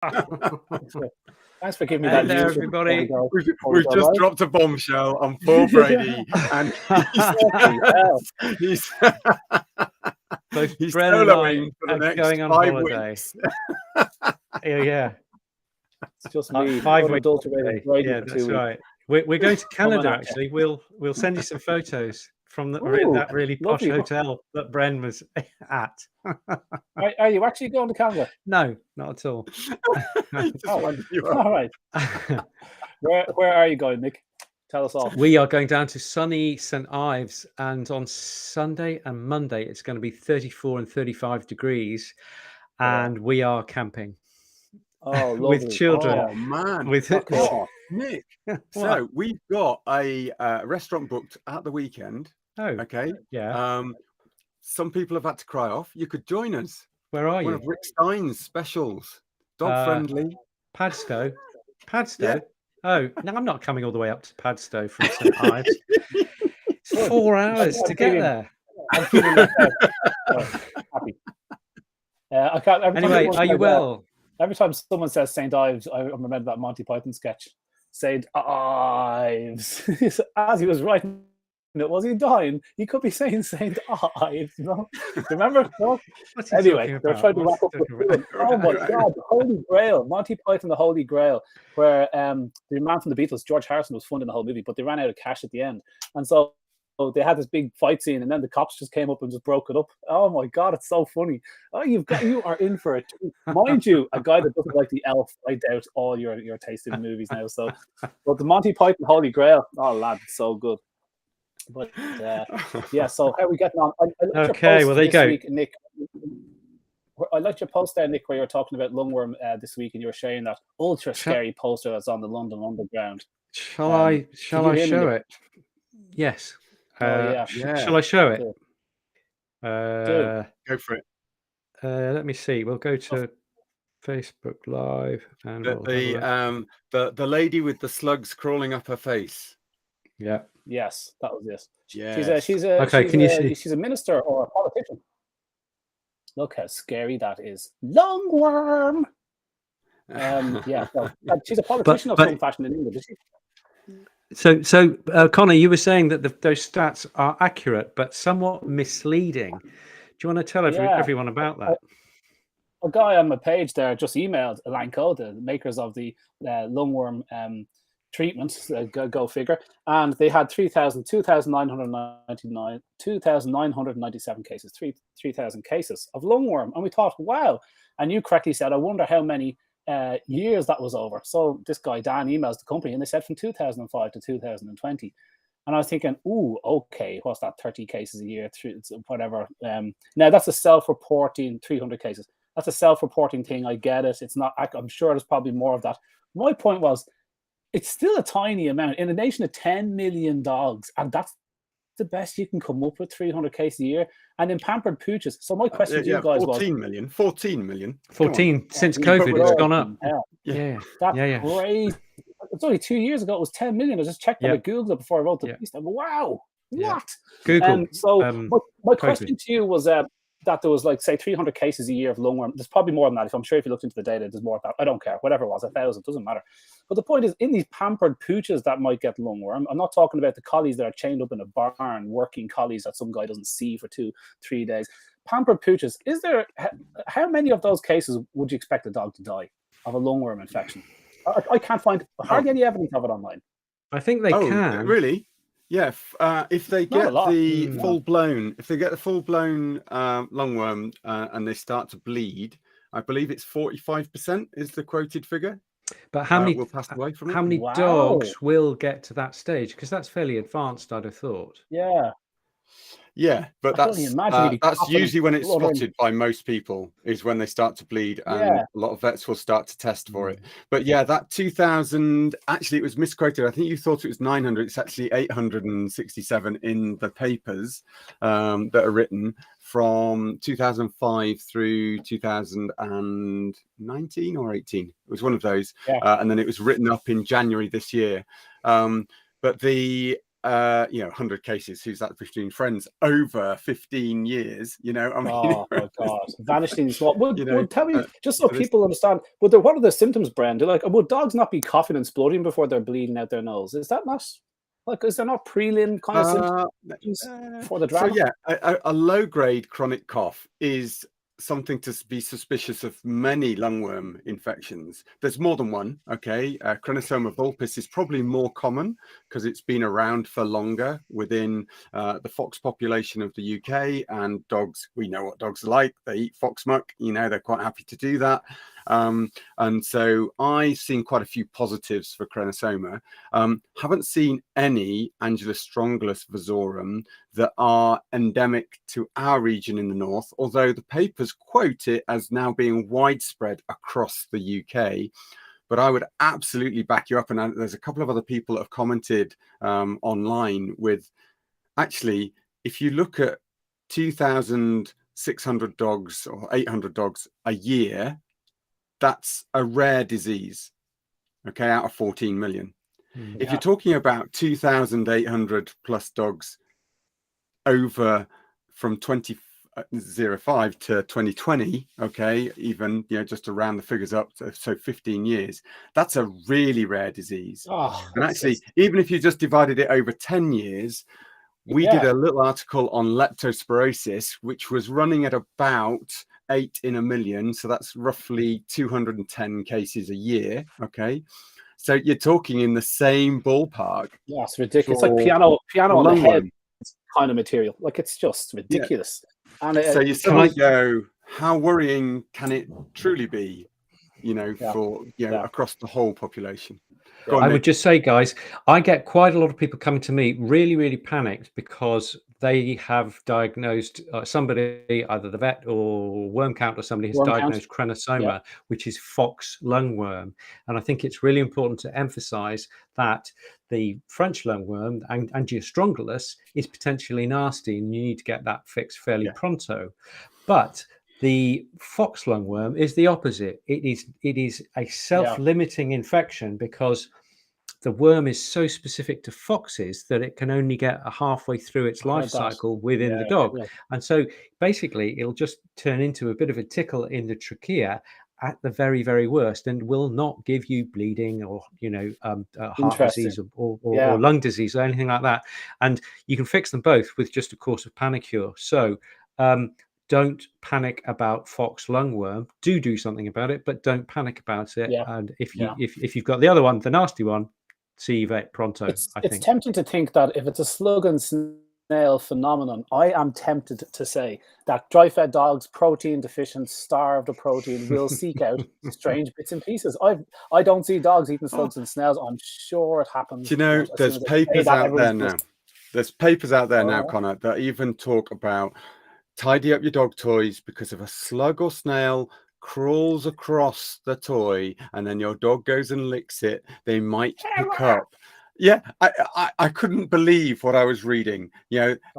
Thanks for giving me Hey that there, news. everybody. We've just dropped a bombshell on poor Brady, and he's Both he's Bren and I soloing for the are next going on 5 holiday. weeks. Yeah. It's just me. 5 weeks. Unadulterated Brady Yeah, for that's 2 weeks. right. We're going to Canada, Coming at actually. We'll send you some photos from that really posh lovely. hotel that Bren was at. Are you actually going to Canada? No, not at all. All right. Where are you going, Nick? Tell us all. We are going down to sunny St. Ives, and on Sunday and Monday it's going to be 34 and 35 degrees, and we are camping. Oh, with children. Oh man, with Nick. So we've got a restaurant booked at the weekend. Oh, okay. Yeah. Some people have had to cry off. You could join us. Where are you? One of Rick Stein's specials. Dog friendly. Padstow. Yeah. Oh, no, I'm not coming all the way up to Padstow from St. Ives. It's 4 hours to get there. I'm feeling happy. Anyway, are you well? Every time someone says St. Ives, I remember that Monty Python sketch. St. Ives. As he was writing it, was he dying? He could be saying St. Ives. No? Remember? No? Anyway, they're trying to wrap up with oh my God, the Holy Grail. Monty Python, the Holy Grail, where the man from the Beatles, George Harrison, was funding the whole movie, but they ran out of cash at the end. And so they had this big fight scene, and then the cops just came up and just broke it up. Oh my God, it's so funny. Oh, you are in for it. Mind you, a guy that doesn't like the Elf, I doubt all your taste in movies now. So, but the Monty Python Holy Grail, oh lad, it's so good. But yeah, so how are we getting on? Okay, well there you go, week, Nick. I liked your post there, Nick, where you were talking about lungworm this week, and you were sharing that ultra scary poster that's on the London Underground. Shall I show it? Yes. Shall I show it? Go for it. Let me see. We'll go to Facebook Live, and the lady with the slugs crawling up her face. Yeah. Yes, that was it. Yes. She's a minister or a politician. Look how scary that is. Lungworm. Yeah. Well, she's a politician of some fashion in England, is she? So Conor, you were saying that those stats are accurate, but somewhat misleading. Do you want to tell everyone about that? A guy on my page there just emailed Elanco, the makers of the lungworm treatment, go figure, and they had 2,997 cases, 3,000 cases of lungworm, and we thought, wow. And you correctly said, I wonder how many years that was over. So this guy Dan emails the company, and they said from 2005 to 2020. And I was thinking, ooh, okay, what's that? 30 cases a year, whatever. Now that's a self-reporting 300 cases. That's a self-reporting thing. I get it. It's not. I'm sure there's probably more of that. My point was, it's still a tiny amount in a nation of 10 million dogs, and that's the best you can come up with, 300 cases a year. And in pampered pooches. So my question to you guys 14 million. 14 since COVID, it's gone up. Yeah. That's crazy. It's only 2 years ago. It was 10 million. I just checked that. I googled it before I wrote the piece. Wow, what? Google. My question to you was that there was, like, say, 300 cases a year of lungworm. There's probably more than that. I'm sure if you looked into the data, there's more of that. I don't care. Whatever it was, 1,000, doesn't matter. But the point is, in these pampered pooches that might get lungworm, I'm not talking about the collies that are chained up in a barn, working collies that some guy doesn't see for 2-3 days. Pampered pooches, how many of those cases would you expect a dog to die of a lungworm infection? I can't find hardly any evidence of it online. I think they can. Really? Yeah, if they get the full-blown lungworm and they start to bleed, I believe it's 45% is the quoted figure. But how many will pass away from it? How many dogs will get to that stage? Because that's fairly advanced, I'd have thought. Yeah, but that's usually when it's spotted by most people, is when they start to bleed, and a lot of vets will start to test for it. But yeah, that 2,000, actually it was misquoted. I think you thought it was 900. It's actually 867 in the papers that are written from 2005 through 2019 or 18. It was one of those. And then it was written up in January this year. But the 100 cases. Who's that? 15 friends over 15 years. I mean, oh my God, vanishingly small. Would tell me, just so so people understand, what are the symptoms, Brand? Like, would dogs not be coughing and spluttering before they're bleeding out their nose? Is that not like, is there not prelim kind of symptoms for the drama? So yeah, a low grade chronic cough is something to be suspicious of many lungworm infections. There's more than one. Okay, Crenosoma vulpis is probably more common because it's been around for longer within the fox population of the UK, and dogs, we know what dogs are like. They eat fox muck, they're quite happy to do that. And so I've seen quite a few positives for Crenosoma. Haven't seen any Angulostrongylus vasorum that are endemic to our region in the north, although the papers quote it as now being widespread across the UK. But I would absolutely back you up. And there's a couple of other people that have commented online with, actually, if you look at 2,600 dogs or 800 dogs a year, that's a rare disease, okay, out of 14 million. If you're talking about 2,800 plus dogs over from 2005 to 2020, okay, even, just to round the figures up, so 15 years, that's a really rare disease. And actually, even if you just divided it over 10 years, we did a little article on leptospirosis, which was running at about 8 in a million. So that's roughly 210 cases a year. Okay. So you're talking in the same ballpark. Yeah, it's ridiculous. It's like piano on the head kind of material. Like, it's just ridiculous. Yeah. And so you suddenly go, how worrying can it truly be, for, across the whole population? I would just say, guys, I get quite a lot of people coming to me really, really panicked because they have diagnosed somebody, either the vet or worm count, or somebody has diagnosed Crenosoma, which is fox lungworm. And I think it's really important to emphasize that the French lungworm, Angiostrongylus, is potentially nasty, and you need to get that fixed fairly pronto. But the fox lungworm is the opposite. It is a self-limiting infection because the worm is so specific to foxes that it can only get halfway through its life cycle within the dog. And so basically it'll just turn into a bit of a tickle in the trachea at the very, very worst, and will not give you bleeding or, heart disease or lung disease or anything like that. And you can fix them both with just a course of Panicure. So don't panic about fox lungworm. Do something about it, but don't panic about it. And if you've got the other one, the nasty one, see vet pronto. It's tempting to think that if it's a slug and snail phenomenon, I am tempted to say that dry-fed dogs, protein deficient, starved of protein, will seek out strange bits and pieces. I don't see dogs eating slugs and snails. I'm sure it happens. There's papers out there now. There's papers out there now, Conor, that even talk about tidy up your dog toys, because if a slug or snail crawls across the toy and then your dog goes and licks it, they might pick up. I couldn't believe what I was reading.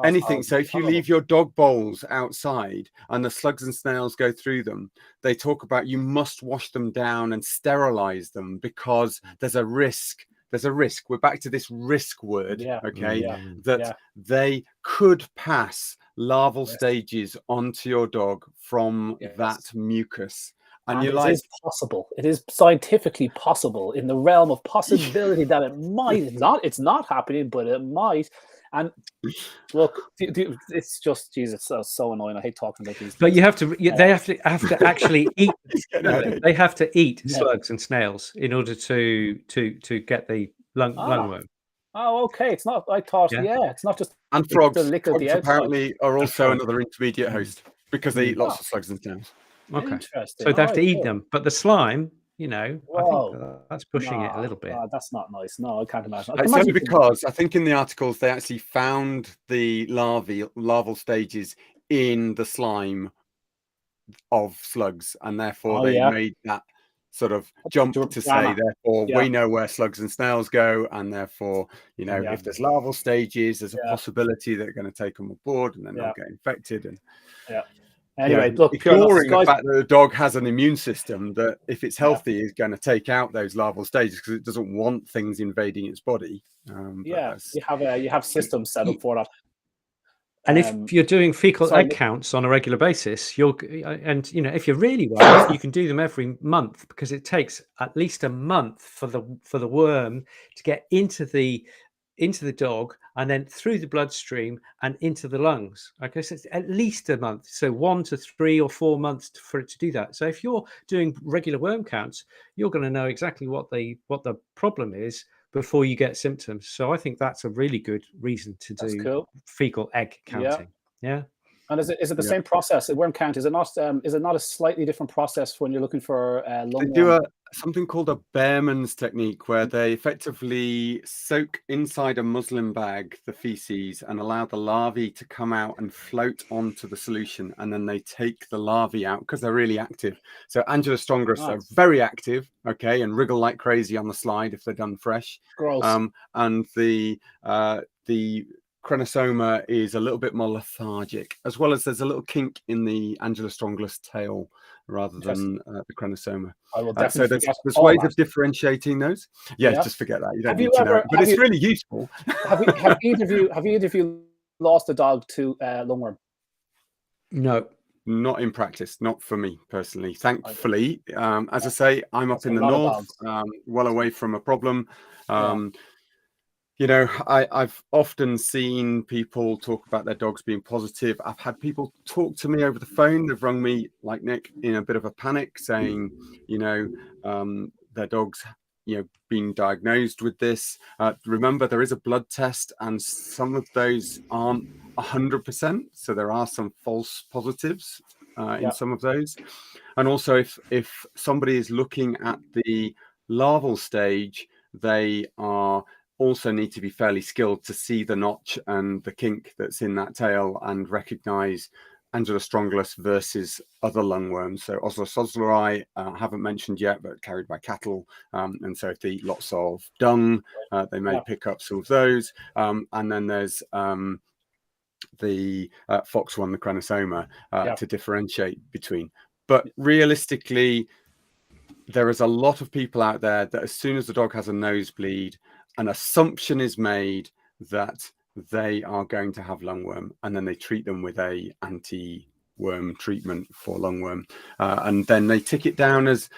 Anything. So if you leave your dog bowls outside and the slugs and snails go through them, they talk about you must wash them down and sterilize them because there's a risk. We're back to this risk word, that they could pass larval stages onto your dog from that mucus. And you're like, it is possible. It is scientifically possible, in the realm of possibility that it might. It's not happening, but it might. And look, it's just, Jesus, that's so annoying. I hate talking about these. But you have to. They have to actually eat. They have to eat slugs and snails in order to get the lungworm. Oh, okay. It's not. I thought. It's not just. And frogs. Frogs apparently are also another intermediate host because they eat lots of slugs and snails. Okay. So they have to eat them, but the slime, I think that's pushing it a little bit. That's not nice. No, I can't imagine. It's only because I think in the articles they actually found the larval stages in the slime of slugs, and therefore they made that sort of jump to say, therefore we know where slugs and snails go, and therefore if there's larval stages, there's a possibility they're going to take them aboard and then they'll get infected. And Anyway, look, ignoring the fact that the dog has an immune system that, if it's healthy, is going to take out those larval stages because it doesn't want things invading its body. You have systems set up for that. And if you're doing fecal egg counts on a regular basis, if you're really well, you can do them every month, because it takes at least a month for the worm to get into the dog and then through the bloodstream and into the lungs. Okay, so it's at least a month. So 1 to 3 or 4 months for it to do that. So if you're doing regular worm counts, you're going to know exactly what the problem is before you get symptoms. So I think that's a really good reason to do fecal egg counting. Yeah. And is it the same process? A worm count, is it not a slightly different process when you're looking for lung? They do something called a Behrman's technique, where they effectively soak inside a muslin bag the feces and allow the larvae to come out and float onto the solution, and then they take the larvae out because they're really active. So Angela Strongylus are very active, okay, and wriggle like crazy on the slide if they're done fresh. Gross. And the Crenosoma is a little bit more lethargic, as well as there's a little kink in the Angela Strongylus tail rather than the Crenosoma. I will definitely there's ways of differentiating those. Just forget that. You don't need to know, but it's really useful. have either of you lost a dog to lungworm? No. Not in practice, not for me personally, thankfully. As I say, I'm up in the north, well away from a problem. I've often seen people talk about their dogs being positive. I've had people talk to me over the phone. They've rung me, like Nick, in a bit of a panic, saying, their dog's, being diagnosed with this. Remember, there is a blood test, and some of those aren't 100%. So there are some false positives in some of those. And also, if somebody is looking at the larval stage, they also need to be fairly skilled to see the notch and the kink that's in that tail and recognize Angela Strongylus versus other lungworms. So Ocelos osleri, haven't mentioned yet, but carried by cattle. And so if they eat lots of dung, they may pick up some of those. And then there's the fox one, the Crenosoma, to differentiate between. But realistically, there is a lot of people out there that as soon as the dog has a nosebleed, an assumption is made that they are going to have lungworm, and then they treat them with a anti-worm treatment for lungworm, and then they tick it down as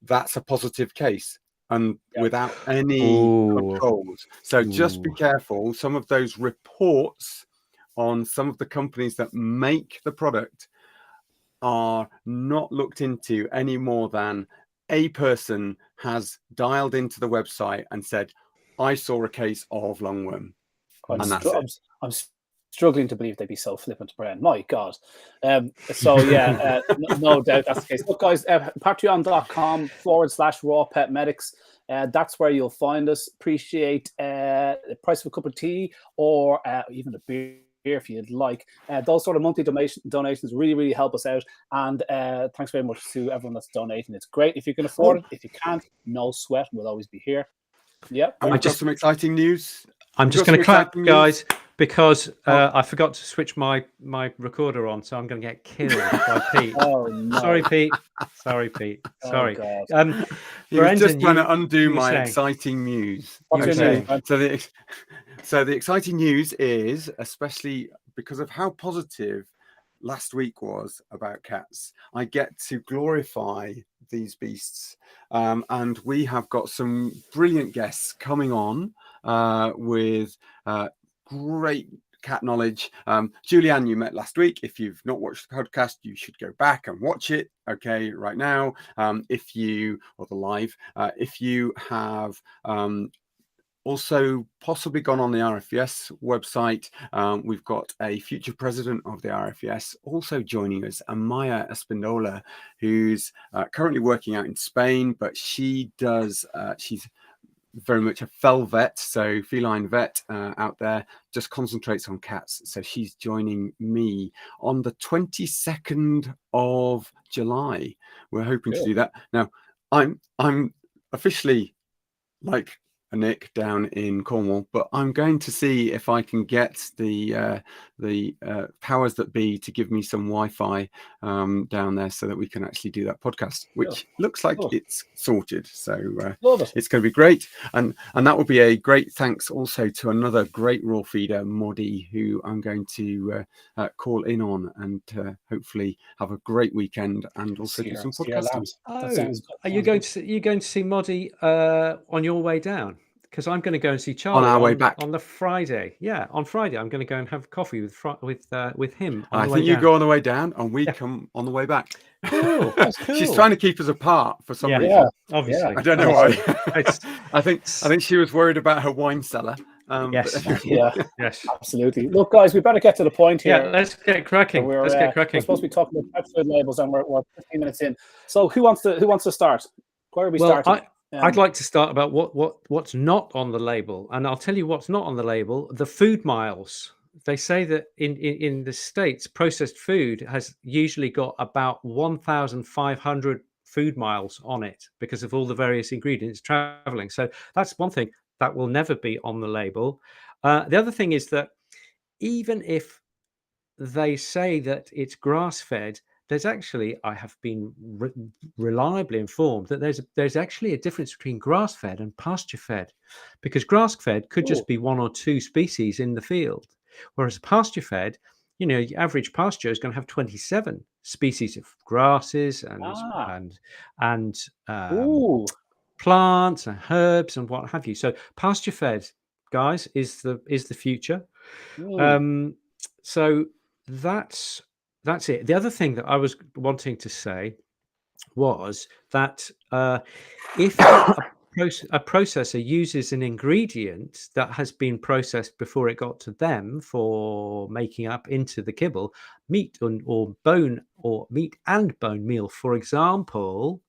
that's a positive case, and without any controls. So just be careful. Some of those reports on some of the companies that make the product are not looked into any more than a person has dialed into the website and said, I saw a case of lungworm. I'm struggling to believe they'd be so flippant, Brian. My God. No doubt that's the case. Look, guys, patreon.com/rawpetmedics. That's where you'll find us. Appreciate the price of a cup of tea or even a beer if you'd like. Those sort of monthly donations really, really help us out. And thanks very much to everyone that's donating. It's great if you can afford it. If you can't, no sweat. We'll always be here. And we've got some exciting news. I'm just going to clap, guys, because I forgot to switch my recorder on, so I'm going to get killed by Pete. Oh, no. Sorry, Pete. Sorry. He was just trying to undo my exciting news. What's your name? So the exciting news is, especially because of how positive last week was about cats, I get to glorify these beasts, and we have got some brilliant guests coming on with great cat knowledge. Julianne, you met last week. If you've not watched the podcast, you should go back and watch it right now. If you have also possibly gone on the RFES website, we've got a future president of the RFES also joining us, Amaya Espindola, who's currently working out in Spain, but she's very much a fel vet, so feline vet out there, just concentrates on cats. So she's joining me on the 22nd of July. We're hoping to do that. Now, I'm officially like Nick down in Cornwall, but I'm going to see if I can get the powers that be to give me some Wi-Fi down there so that we can actually do that podcast, which looks like it's sorted. So it's going to be great, and that will be a great thanks also to another great raw feeder, Moddy, who I'm going to call in on and hopefully have a great weekend and also do some podcasting. Are you going to see Moddy on your way down? Because I'm going to go and see Charlie on our way back on the Friday. Yeah, on Friday I'm going to go and have coffee with him. I think you go on the way down, and we come on the way back. Cool. That's cool. She's trying to keep us apart for some reason. Yeah, obviously. I don't know why. I think she was worried about her wine cellar. Yes. Yes. Absolutely. Look, guys, we better get to the point here. Yeah, let's get cracking. We're supposed to be talking about pet food labels, and we're 15 minutes in. So who wants to start? Where are we starting? I'd like to start about what's not on the label, and I'll tell you what's not on the label. The food miles. They say that in the States, processed food has usually got about 1,500 food miles on it because of all the various ingredients traveling. So that's one thing that will never be on the label. The other thing is that even if they say that it's grass-fed, there's actually, I have been reliably informed that there's actually a difference between grass-fed and pasture-fed, because grass-fed could just be 1 or 2 species in the field, whereas pasture-fed, your average pasture is going to have 27 species of grasses and plants and herbs and what have you. So pasture-fed, guys, is the future. So that's it. The other thing that I was wanting to say was that if a processor uses an ingredient that has been processed before it got to them for making up into the kibble, meat or bone or meat and bone meal, for example,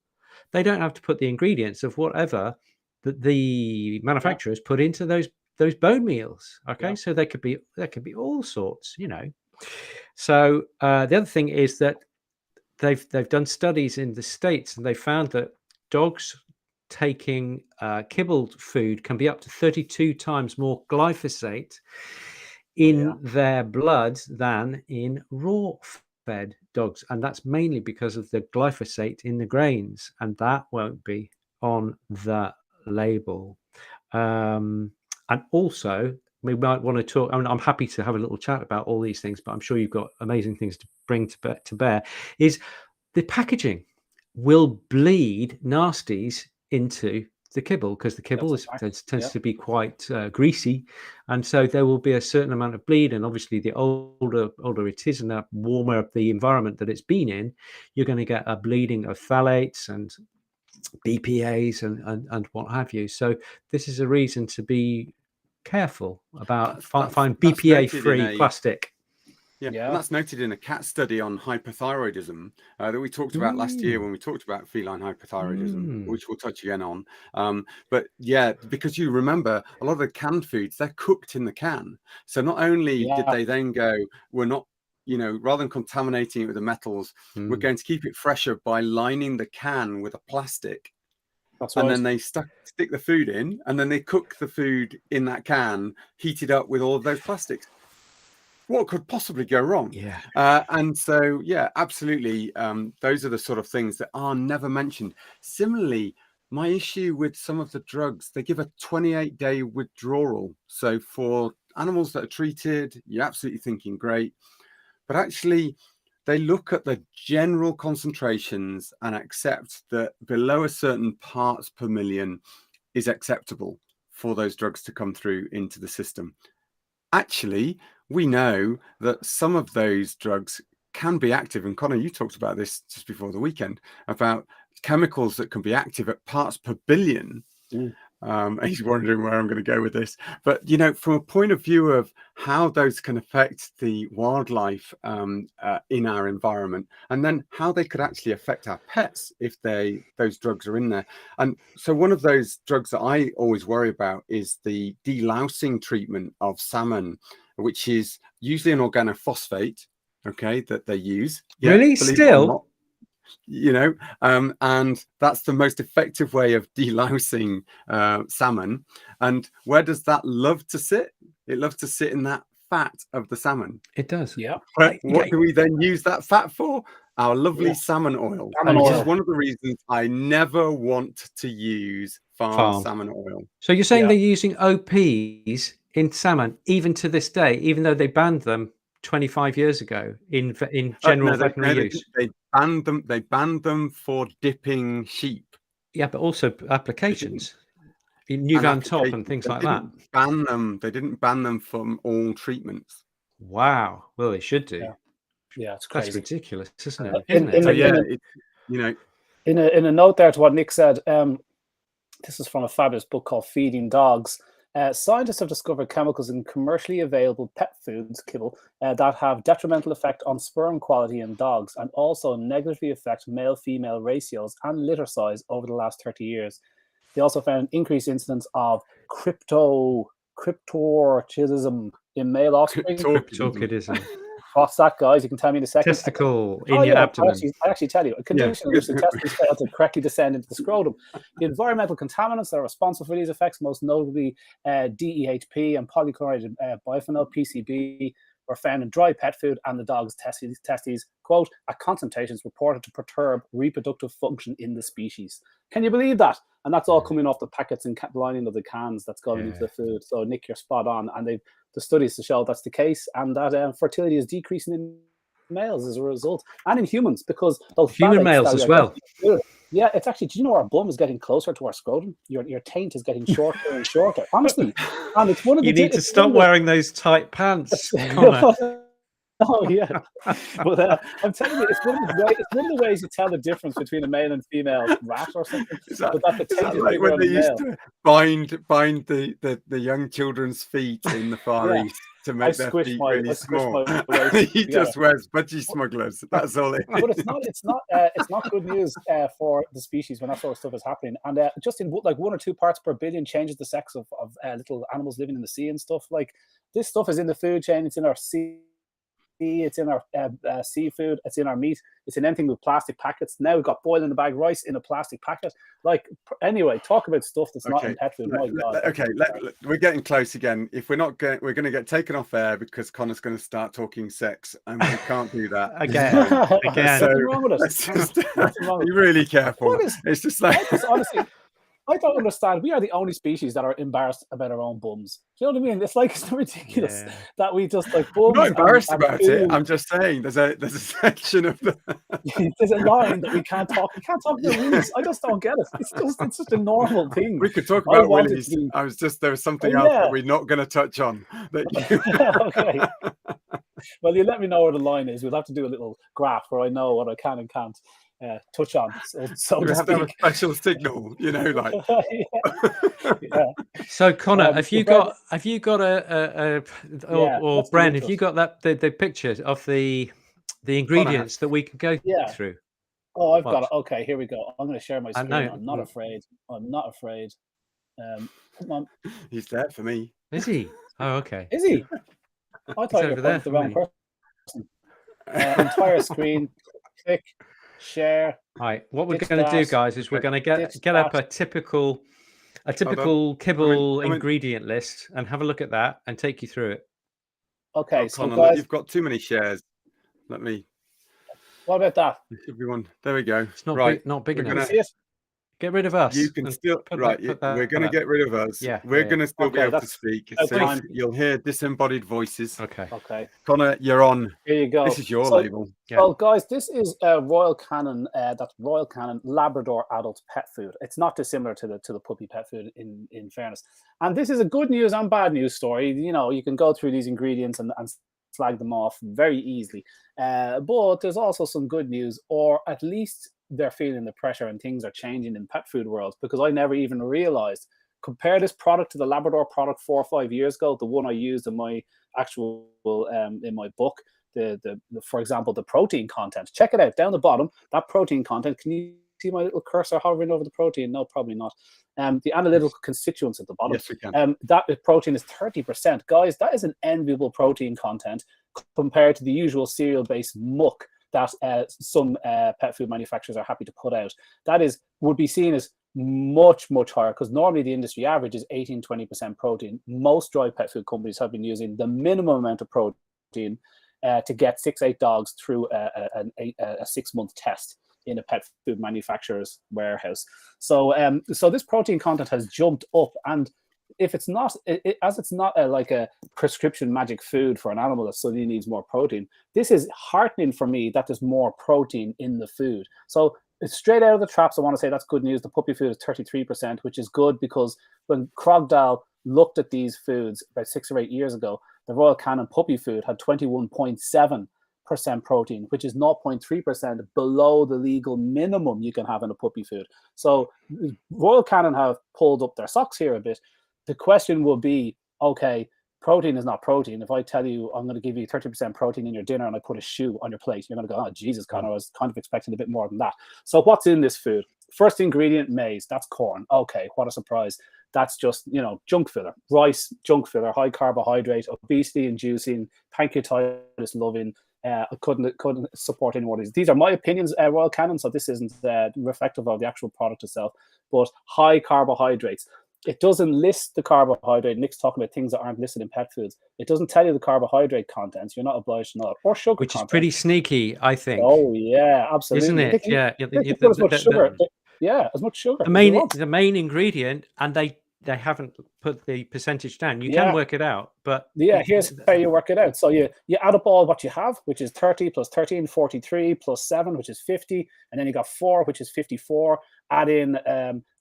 they don't have to put the ingredients of whatever that the manufacturers put into those bone meals. Okay, so there could be all sorts, So the other thing is that they've done studies in the States, and they found that dogs taking kibbled food can be up to 32 times more glyphosate in their blood than in raw fed dogs, and that's mainly because of the glyphosate in the grains, and that won't be on the label. And also, we might want to talk. I'm happy to have a little chat about all these things, but I'm sure you've got amazing things to bring to bear. Is the packaging will bleed nasties into the kibble, because the kibble tends to be quite greasy, and so there will be a certain amount of bleed. And obviously, the older it is, and the warmer the environment that it's been in, you're going to get a bleeding of phthalates and BPAs and what have you. So this is a reason to be careful about find BPA-free plastic. Yeah, and that's noted in a cat study on hypothyroidism that we talked about last year when we talked about feline hypothyroidism, which we'll touch again on. But yeah, because you remember, a lot of the canned foods, they're cooked in the can. So not only did they then go, we're not, rather than contaminating it with the metals, we're going to keep it fresher by lining the can with a plastic. And then they stick the food in, and then they cook the food in that can, heated up with all of those plastics. What could possibly go wrong? And so, absolutely. Those are the sort of things that are never mentioned. Similarly, my issue with some of the drugs, they give a 28-day withdrawal. So for animals that are treated, you're absolutely thinking great. But actually, they look at the general concentrations and accept that below a certain parts per million is acceptable for those drugs to come through into the system. Actually, we know that some of those drugs can be active. And Conor, you talked about this just before the weekend, about chemicals that can be active at parts per billion. He's wondering where I'm going to go with this. But, from a point of view of how those can affect the wildlife in our environment, and then how they could actually affect our pets if those drugs are in there. And so one of those drugs that I always worry about is the delousing treatment of salmon, which is usually an organophosphate, that they use. Really? Still? and that's the most effective way of delousing salmon. And where does that love to sit? It loves to sit in that fat of the salmon. It does. Yeah. What do we then use that fat for? Our lovely salmon oil. Which is one of the reasons I never want to use farm salmon oil. So you're saying they're using OPs in salmon even to this day, even though they banned them 25 years ago in general veterinary use? They banned them for dipping sheep. Yeah, but also applications. Newfound top and things like that. They didn't ban them from all treatments. Wow. Well, they should do. Yeah, it's crazy. That's ridiculous, isn't it? In a note there to what Nick said, this is from a fabulous book called Feeding Dogs. Scientists have discovered chemicals in commercially available pet foods, kibble, that have detrimental effect on sperm quality in dogs and also negatively affect male-female ratios and litter size over the last 30 years. They also found an increased incidence of cryptorchidism in male offspring. Cryptorchidism. What's that, guys? You can tell me in a second. Testicle in your abdomen. I actually tell you, a condition in which the testicles fail to correctly descend into the scrotum. The environmental contaminants that are responsible for these effects, most notably DEHP and polychlorinated biphenyl, PCB, were found in dry pet food and the dog's testes, quote, at concentrations reported to perturb reproductive function in the species. Can you believe that? And that's all coming off the packets and lining of the cans that's going into the food. So, Nick, you're spot on. And the studies to show that's the case, and that fertility is decreasing in males as a result, and in humans, because those human males as well. Yeah, it's actually, do you know our bum is getting closer to our scrotum? Your taint is getting shorter and shorter, honestly. And it's one of the... You need to stop wearing those tight pants, Conor. Oh, yeah. But I'm telling you, it's one of the ways you tell the difference between a male and female rat or something. Is that like when they used to bind the young children's feet in the Far East to make their feet really small? He just wears budgie smugglers. That's all it is. But it's not good news for the species when that sort of stuff is happening. And just in like 1 or 2 parts per billion changes the sex of little animals living in the sea and stuff. Like, this stuff is in the food chain. It's in our sea. It's in our seafood, it's in our meat, it's in anything with plastic packets. Now we've got boil in the bag rice in a plastic packet. Like, anyway, talk about stuff that's not in pet food. We're getting close again. If we're not we're going to get taken off air because Conor's going to start talking sex, and we can't do that again. So wrong with us. Be really careful. It's just like, honestly, I don't understand. We are the only species that are embarrassed about our own bums. Do you know what I mean? It's like, it's ridiculous that we just like bums. I'm not embarrassed about it. I'm just saying there's a section of the there's a line that we can't talk. We can't talk about willies. I just don't get it. It's just a normal thing. We could talk about willies. There was something else that we're not going to touch on. Okay. Well, you let me know where the line is. We'll have to do a little graph where I know what I can and can't touch on. So we have to have a special signal, like. So, Conor, have you got or Bren, have you got that the picture of the ingredients that we can go through? Oh, I've got it. Okay, here we go. I'm going to share my screen. I'm not afraid. Come on. He's there for me. Is he? Oh, okay. Is he? I thought you were the wrong person. Entire screen. Click. Share. All right. What we're going to do, guys, is we're going to get up a typical kibble ingredient list and have a look at that and take you through it. Okay. So Conor, guys, you've got too many shares. Let me. What about that? Everyone, there we go. It's not big enough. Get rid of us. You can still we're going to get rid of us. Yeah, we're going to still be able to speak. So you'll hear disembodied voices. Okay. Conor, you're on. Here you go. This is your label. Yeah. Well, guys, this is Royal Canin. That's Royal Canin Labrador adult pet food. It's not dissimilar to the puppy pet food. In fairness, and this is a good news and bad news story. You can go through these ingredients and slag them off very easily. But there's also some good news, or at least they're feeling the pressure and things are changing in pet food world, because I never even realized. Compare this product to the Labrador product 4 or 5 years ago, the one I used in my actual in my book. The for example, the protein content. Check it out down the bottom. That protein content. Can you see my little cursor hovering over the protein? No, probably not. The analytical constituents at the bottom. Yes, we can. That protein is 30%. Guys, that is an enviable protein content compared to the usual cereal-based muck that some pet food manufacturers are happy to put out. That would be seen as much higher, because normally the industry average is 18-20% protein. Most dry pet food companies have been using the minimum amount of protein to get 6-8 dogs through a 6-month test in a pet food manufacturer's warehouse. So so this protein content has jumped up, and if it's not, as it's not like a prescription magic food for an animal that suddenly needs more protein, this is heartening for me that there's more protein in the food. So it's straight out of the traps. I want to say that's good news. The puppy food is 33%, which is good, because when Crocdile looked at these foods about 6 or 8 years ago, the Royal Canin puppy food had 21.7% protein, which is 0.3% below the legal minimum you can have in a puppy food. So Royal Canin have pulled up their socks here a bit. The question will be, okay, protein is not protein. If I tell you I'm going to give you 30% protein in your dinner and I put a shoe on your plate, you're going to go, oh, Jesus, Conor, I was kind of expecting a bit more than that. So what's in this food? First ingredient, maize. That's corn. Okay, what a surprise. That's just, junk filler. Rice, junk filler, high carbohydrate, obesity inducing, pancreatitis loving. I couldn't support any more of these. These are my opinions, Royal Canin, so this isn't reflective of the actual product itself, but high carbohydrates. It doesn't list the carbohydrate. Nick's talking about things that aren't listed in pet foods. It doesn't tell you the carbohydrate contents. You're not obliged to know it. Or sugar Which content. is pretty sneaky, I think. Oh, yeah, absolutely. Isn't it? They can put as much sugar. Yeah, as much sugar. The main ingredient, and they haven't put the percentage down. You can work it out, but here's how you work it out. So you add up all what you have, which is 30 plus 13, 43 plus 7, which is 50, and then you got 4, which is 54. Add in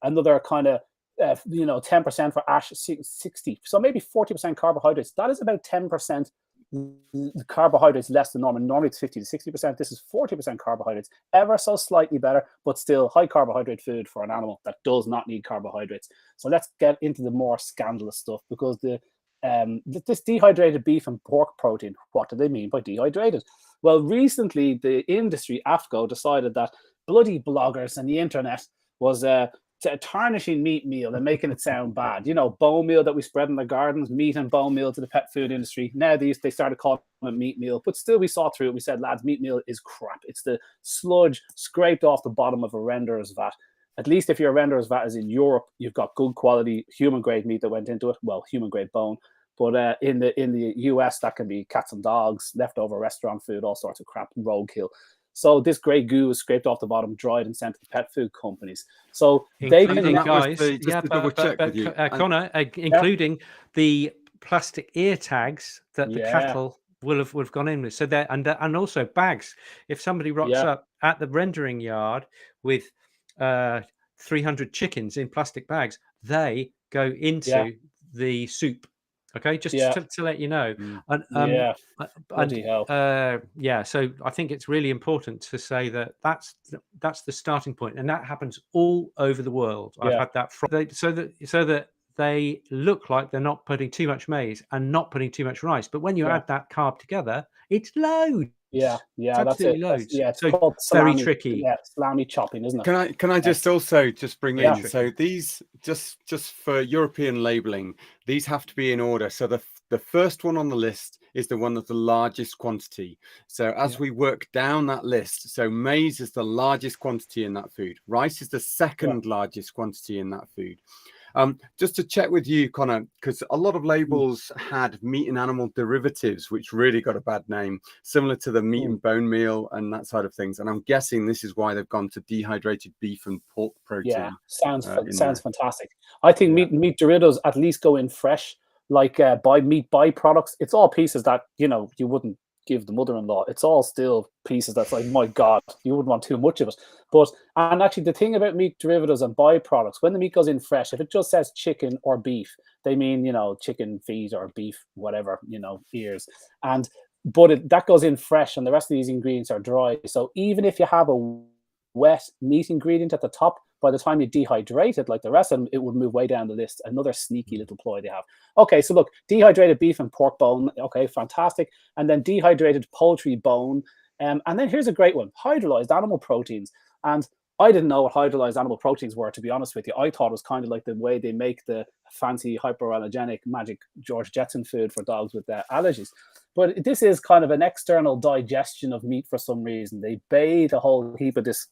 another kind of 10% for ash, 60. So maybe 40% carbohydrates. That is about 10% carbohydrates less than normal. Normally it's 50 to 60%. This is 40% carbohydrates, ever so slightly better, but still high carbohydrate food for an animal that does not need carbohydrates. So let's get into the more scandalous stuff, because this dehydrated beef and pork protein, what do they mean by dehydrated? Well, recently the industry, AFCO, decided that bloody bloggers and the internet was tarnishing meat meal and making it sound bad. Bone meal that we spread in the gardens, meat and bone meal to the pet food industry. Now they started calling it meat meal, but still we saw through it. We said, lads, meat meal is crap. It's the sludge scraped off the bottom of a renderer's vat. At least if your renderer's vat is in Europe, you've got good quality human grade meat that went into it. Well, human grade bone. But in the US, that can be cats and dogs, leftover restaurant food, all sorts of crap, roadkill. So this grey goo is scraped off the bottom, dried, and sent to the pet food companies. So including the plastic ear tags that the cattle will have gone in with. So there, and also bags. If somebody rocks up at the rendering yard with 300 chickens in plastic bags, they go into the soup. Okay, just to let you know. So I think it's really important to say that that's the starting point, and that happens all over the world. I've had that so that they look like they're not putting too much maize and not putting too much rice, but when you add that carb together, it's loads. That's it. Loads. It's so called salami, very tricky. Salami chopping, isn't Can it? I just bring in? So these just for European labeling, these have to be in order. So the first one on the list is the one that's the largest quantity. So as we work down that list, so maize is the largest quantity in that food. Rice is the second largest quantity in that food. Just to check with you, Conor, because a lot of labels had meat and animal derivatives, which really got a bad name, similar to the meat and bone meal and that side of things. And I'm guessing this is why they've gone to dehydrated beef and pork protein. Yeah, sounds fantastic. I think meat derivatives at least go in fresh, like meat byproducts. It's all pieces that you wouldn't give the mother-in-law. It's all still pieces that's like, my God, you wouldn't want too much of it. And actually the thing about meat derivatives and byproducts, when the meat goes in fresh, if it just says chicken or beef, they mean chicken feet or beef whatever, ears, but that goes in fresh, and the rest of these ingredients are dry. So even if you have a wet meat ingredient at the top, by the time you dehydrate it, like the rest of them, it would move way down the list. Another sneaky little ploy they have. Okay, so look, dehydrated beef and pork bone. Okay, fantastic. And then dehydrated poultry bone. And then here's a great one, hydrolyzed animal proteins. And I didn't know what hydrolyzed animal proteins were, to be honest with you. I thought it was kind of like the way they make the fancy hypoallergenic magic George Jetson food for dogs with allergies. But this is kind of an external digestion of meat for some reason. They bathe a whole heap of this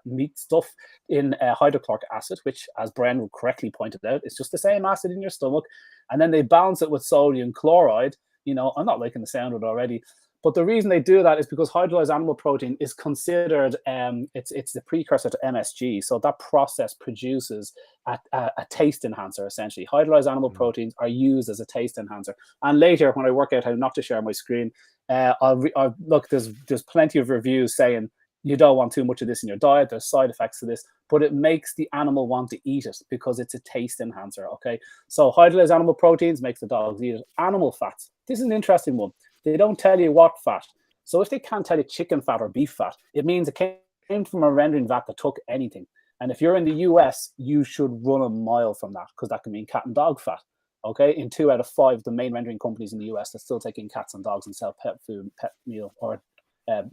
meat stuff in hydrochloric acid, which, as Bren correctly pointed out, is just the same acid in your stomach. And then they balance it with sodium chloride. You know, I'm not liking the sound of it already. But the reason they do that is because hydrolyzed animal protein is considered, it's the precursor to MSG. So that process produces a taste enhancer, essentially. Hydrolyzed animal proteins are used as a taste enhancer. And later, when I work out how not to share my screen, look, there's plenty of reviews saying you don't want too much of this in your diet. There's side effects to this, but it makes the animal want to eat it because it's a taste enhancer, okay? So hydrolyzed animal proteins makes the dogs eat it. Animal fats, this is an interesting one. They don't tell you what fat. So if they can't tell you chicken fat or beef fat, it means it came from a rendering vat that took anything. And if you're in the US, you should run a mile from that, because that can mean cat and dog fat. Okay, in 2 out of 5 the main rendering companies in the US that still take in cats and dogs and sell pet food, pet meal, or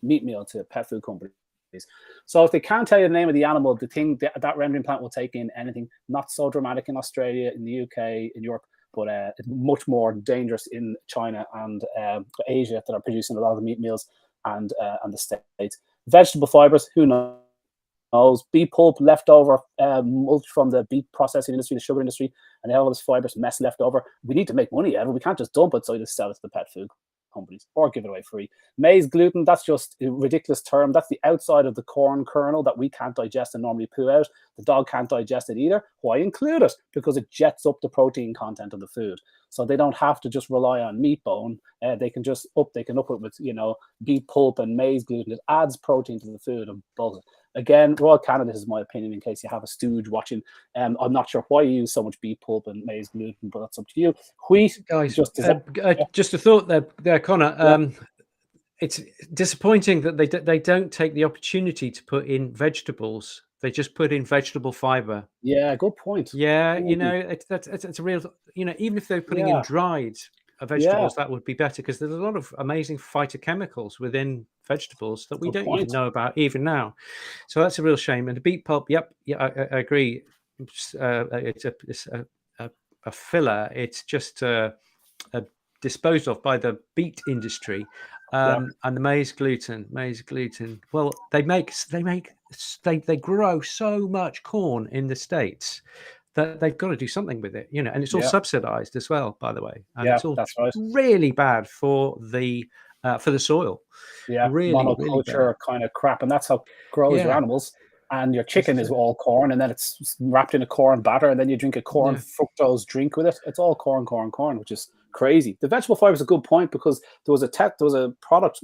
meat meal to pet food companies. So if they can't tell you the name of the animal, the thing that rendering plant will take in anything. Not so dramatic in Australia, in the UK, in Europe, but it's much more dangerous in China and Asia that are producing a lot of the meat meals, and the States. Vegetable fibers, who knows? Beet pulp, leftover mulch from the beet processing industry, the sugar industry, and they have all this fibers mess left over. We need to make money out of it. We can't just dump it, so you just sell it to the pet food companies or give it away free. Maize gluten, that's just a ridiculous term. That's the outside of the corn kernel that we can't digest and normally poo out. The dog can't digest it either. Why include it? Because it jets up the protein content of the food. So they don't have to just rely on meat bone. They can up it with, you know, beet pulp and maize gluten. It adds protein to the food and buzz it. Again, Royal Canada, this is my opinion in case you have a stooge watching. I'm not sure why you use so much beet pulp and maize gluten, but that's up to you. Wheat, guys, just a thought there, Conor. Yeah. It's disappointing that they don't take the opportunity to put in vegetables. They just put in vegetable fiber. Yeah, good point. Yeah, you know, it's a real, you know, even if they're putting in dried vegetables, that would be better, because there's a lot of amazing phytochemicals within vegetables that we don't even know about even now. So that's a real shame. And the beet pulp, I agree. It's a filler. It's just disposed of by the beet industry. And the maize gluten. Well, they grow so much corn in the States that they've got to do something with it, you know, and it's all subsidized as well, by the way. And it's all really bad for the soil. Yeah, really, monoculture really kind of crap, and that's how it grows your animals. And your chicken is all corn, and then it's wrapped in a corn batter, and then you drink a corn fructose drink with it. It's all corn, which is crazy. The vegetable fiber is a good point, because there was a product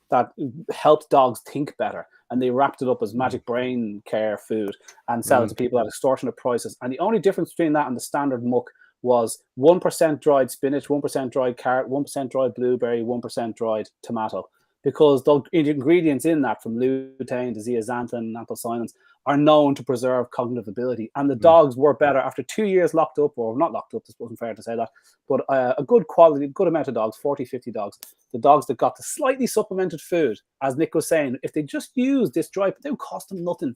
that helped dogs think better, and they wrapped it up as magic brain care food and sell it to people at extortionate prices. And the only difference between that and the standard muck was 1% dried spinach, 1% dried carrot, 1% dried blueberry, 1% dried tomato. Because the ingredients in that, from lutein to zeaxanthin, anthocyanins, are known to preserve cognitive ability. And the dogs were better after 2 years locked up, or not locked up, this wasn't fair to say that, but a good amount of dogs, 40, 50 dogs. The dogs that got the slightly supplemented food, as Nick was saying, if they just use this dry, it would cost them nothing.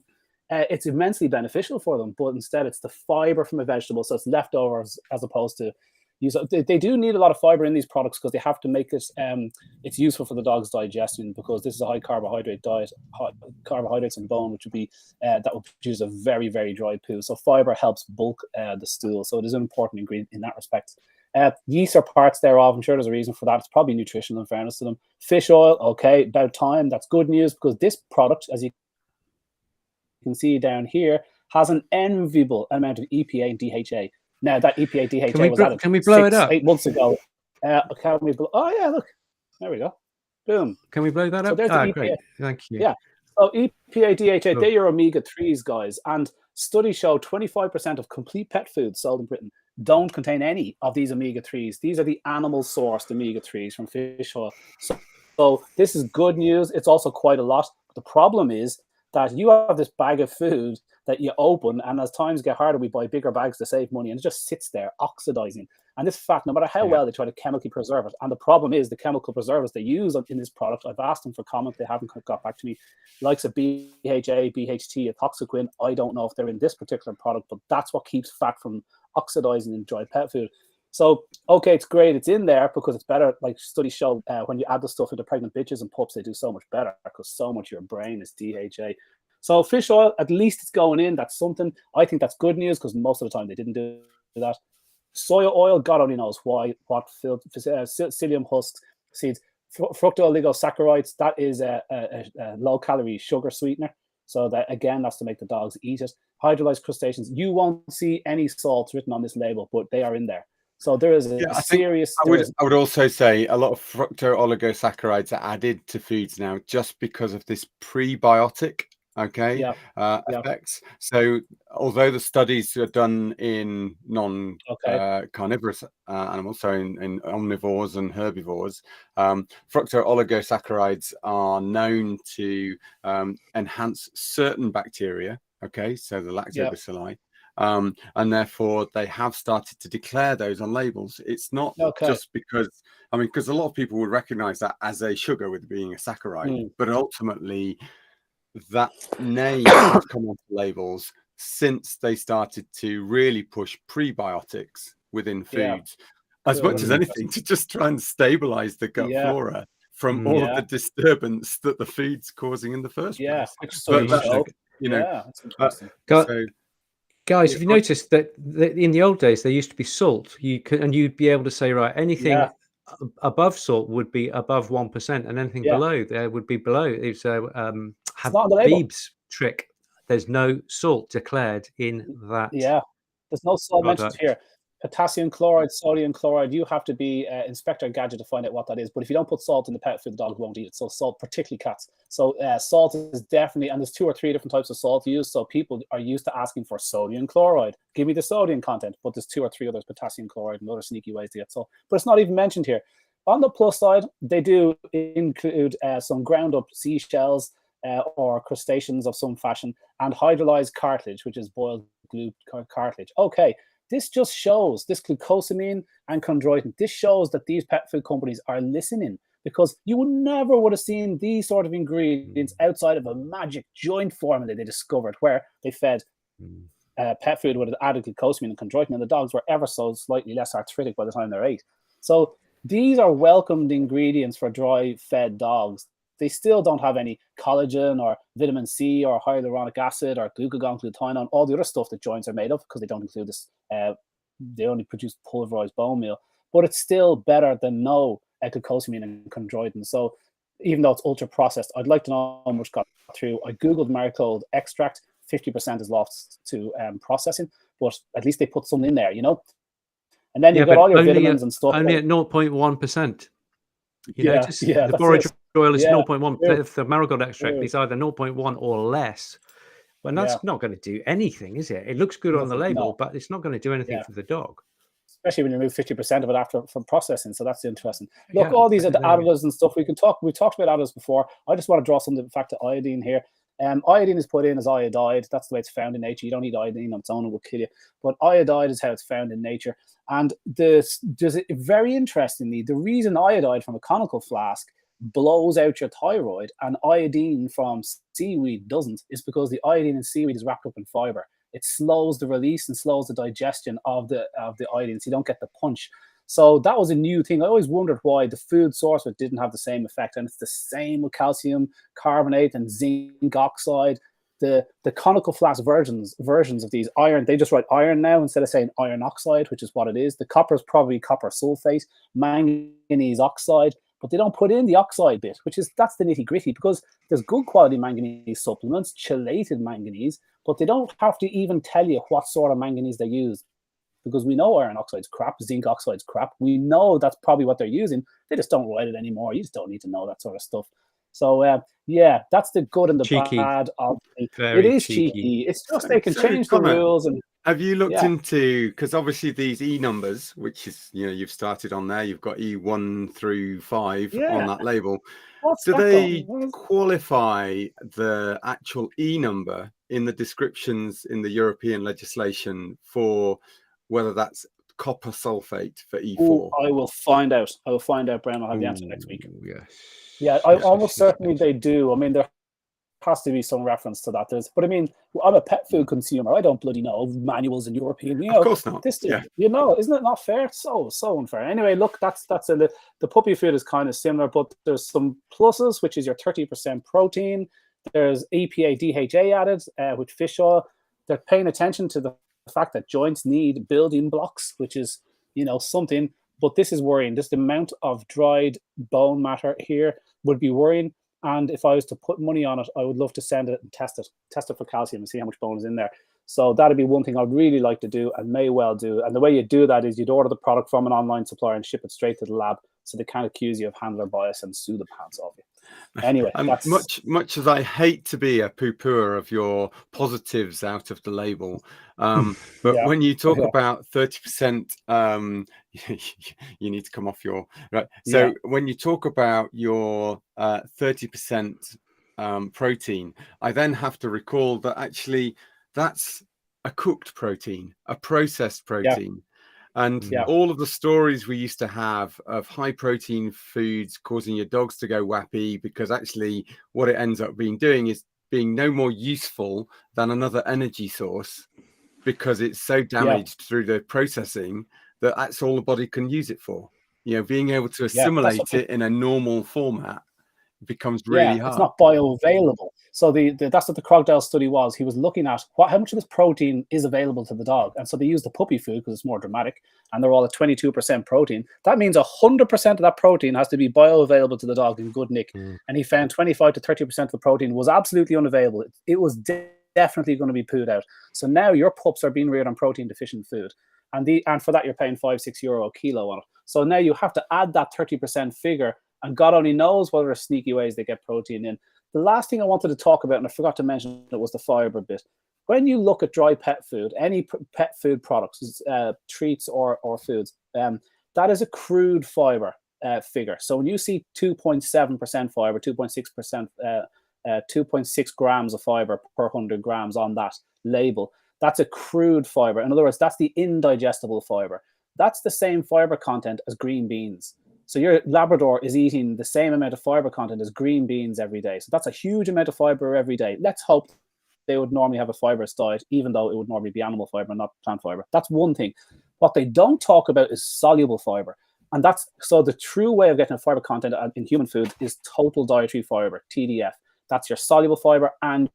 It's immensely beneficial for them, but instead it's the fiber from a vegetable, so it's leftovers as opposed to they do need a lot of fiber in these products, because they have to make it it's useful for the dog's digestion, because this is a high carbohydrate diet, high carbohydrates and bone, which would be that would produce a very, very dry poo. So fiber helps bulk the stool, so it is an important ingredient in that respect. Yeast are parts thereof. I'm sure there's a reason for that. It's probably nutritional, in fairness to them. Fish oil, okay, about time. That's good news, because this product, as you can see down here, has an enviable amount of EPA and DHA. Now, that EPA DHA was added 8 months ago. Can we blow? Oh, yeah, look. There we go. Boom. Can we blow that up? Great. Thank you. Yeah. So EPA DHA, they're your omega-3s, guys. And studies show 25% of complete pet foods sold in Britain don't contain any of these omega-3s. These are the animal-sourced omega-3s from fish oil. So this is good news. It's also quite a lot. The problem is that you have this bag of food that you open, and as times get harder, we buy bigger bags to save money, and it just sits there oxidizing. And this fat, no matter how well they try to chemically preserve it, and the problem is the chemical preservatives they use in this product, I've asked them for comment, they haven't got back to me, likes of BHA, BHT, ethoxyquin. I don't know if they're in this particular product, but that's what keeps fat from oxidizing in dry pet food. So, okay, it's great. It's in there because it's better. Like studies show when you add the stuff into pregnant bitches and pups, they do so much better because so much of your brain is DHA. So fish oil, at least it's going in. That's something. I think that's good news because most of the time they didn't do that. Soya oil, God only knows why. What psyllium husks, seeds, fructooligosaccharides. That is a low-calorie sugar sweetener. So that again, that's to make the dogs eat it. Hydrolyzed crustaceans. You won't see any salts written on this label, but they are in there. So there is a serious. I would also say a lot of fructooligosaccharides are added to foods now just because of this prebiotic effects. So although the studies are done in non-carnivorous animals, so in omnivores and herbivores, fructooligosaccharides are known to enhance certain bacteria. So the lactobacilli. And therefore they have started to declare those on labels. It's not just because, because a lot of people would recognize that as a sugar with being a saccharide, but ultimately that name has come onto labels since they started to really push prebiotics within foods as much as anything to just try and stabilize the gut flora from all of the disturbance that the food's causing in the first place. That's interesting. Guys, have you noticed that in the old days there used to be salt? And you'd be able to say, right, anything above salt would be above 1%, and anything below there would be below. It's Beeb's trick. There's no salt declared in that. There's no salt mentioned here. Potassium chloride, sodium chloride. You have to be Inspector Gadget to find out what that is. But if you don't put salt in the pet food, the dog won't eat it. So salt, particularly cats. So salt is definitely, and there's 2 or 3 different types of salt used. So people are used to asking for sodium chloride. Give me the sodium content. But there's 2 or 3 others, potassium chloride and other sneaky ways to get salt. But it's not even mentioned here. On the plus side, they do include some ground up seashells or crustaceans of some fashion, and hydrolyzed cartilage, which is boiled glue cartilage. Okay. This just shows, this glucosamine and chondroitin, this shows that these pet food companies are listening, because you would never would have seen these sort of ingredients outside of a magic joint formula they discovered, where they fed pet food with added glucosamine and chondroitin, and the dogs were ever so slightly less arthritic by the time they're 8. So these are welcomed ingredients for dry-fed dogs. They still don't have any collagen or vitamin C or hyaluronic acid or glucagon, glutathione, all the other stuff that joints are made of, because they don't include this. They only produce pulverized bone meal, but it's still better than no glucosamine and chondroitin. So even though it's ultra processed, I'd like to know how much got through. I googled marigold extract. 50% is lost to processing, but at least they put something in there, And then you've got all your vitamins and stuff. Only at 0.1%. Notice the borage oil is 0.1. If the marigold extract is either 0.1 or less, well, that's not going to do anything, is it? It looks good on the label, but it's not going to do anything for the dog. Especially when you remove 50% of it from processing. So that's interesting. Look, all these are the additives and stuff. We talked about additives before. I just want to draw some of the fact that iodine here. Iodine is put in as iodide. That's the way it's found in nature. You don't need iodine on its own, it will kill you. But iodide is how it's found in nature. And very interestingly, the reason iodide from a conical flask blows out your thyroid and iodine from seaweed doesn't is because the iodine in seaweed is wrapped up in fiber. It slows the release and slows the digestion of the iodine, so you don't get the punch. So that was a new thing. I always wondered why the food source of it didn't have the same effect, and it's the same with calcium carbonate and zinc oxide. The conical flask versions of these iron, they just write iron now instead of saying iron oxide, which is what it is. The copper is probably copper sulfate, manganese oxide, but they don't put in the oxide bit, that's the nitty gritty, because there's good quality manganese supplements, chelated manganese, but they don't have to even tell you what sort of manganese they use, because we know iron oxide's crap, zinc oxide's crap. We know that's probably what they're using. They just don't write it anymore. You just don't need to know that sort of stuff. So that's the good and the bad of it. It is cheeky. It's just they can change the rules. And have you looked into, because obviously these E numbers, which is you've started on there, you've got E1 through 5 on that label. Do they qualify the actual E number in the descriptions in the European legislation for whether that's copper sulfate for E4? I will find out. Brian. I'll have the answer next week. Yeah, almost certainly they do. I mean, has to be some reference to that. But I mean, I'm a pet food consumer. I don't bloody know manuals in European. Of course not. Isn't it not fair? So unfair. Anyway, look, the puppy food is kind of similar, but there's some pluses, which is your 30% protein. There's EPA, DHA added with fish oil. They're paying attention to the fact that joints need building blocks, which is something. But this is worrying. This amount of dried bone matter here would be worrying. And if I was to put money on it, I would love to send it and test it for calcium and see how much bone is in there. So that'd be one thing I'd really like to do and may well do. And the way you do that is you'd order the product from an online supplier and ship it straight to the lab, so they can't accuse you of handler bias and sue the pants off you. Anyway, that's much as I hate to be a poo-pooer of your positives out of the label, but when you talk about 30%, you need to come off your right. So when you talk about your 30% protein, I then have to recall that actually that's a cooked protein, a processed protein. And all of the stories we used to have of high protein foods causing your dogs to go wappy, because actually what it ends up doing is being no more useful than another energy source, because it's so damaged through the processing that that's all the body can use it for. Being able to assimilate it in a normal format becomes really hard. It's not bioavailable. So that's what the crocodile study was. He was looking at how much of this protein is available to the dog. And so they used the puppy food because it's more dramatic, and they're all at 22% protein. That means 100% of that protein has to be bioavailable to the dog in good nick. And he found 25 to 30% of the protein was absolutely unavailable. It was definitely going to be pooed out. So now your pups are being reared on protein deficient food. And for that, you're paying €5-6 a kilo on it. So now you have to add that 30% figure, and God only knows what are sneaky ways they get protein in. The last thing I wanted to talk about, and I forgot to mention it, was the fiber bit. When you look at dry pet food, any pet food products, treats or foods, that is a crude fiber figure. So when you see 2.7% fiber, 2.6%, 2.6 grams of fiber per 100 grams on that label, that's a crude fiber. In other words, that's the indigestible fiber. That's the same fiber content as green beans. So your Labrador is eating the same amount of fiber content as green beans every day. So that's a huge amount of fiber every day. Let's hope they would normally have a fibrous diet, even though it would normally be animal fiber, not plant fiber. That's one thing. What they don't talk about is soluble fiber. And so the true way of getting a fiber content in human food is total dietary fiber, TDF. That's your soluble fiber and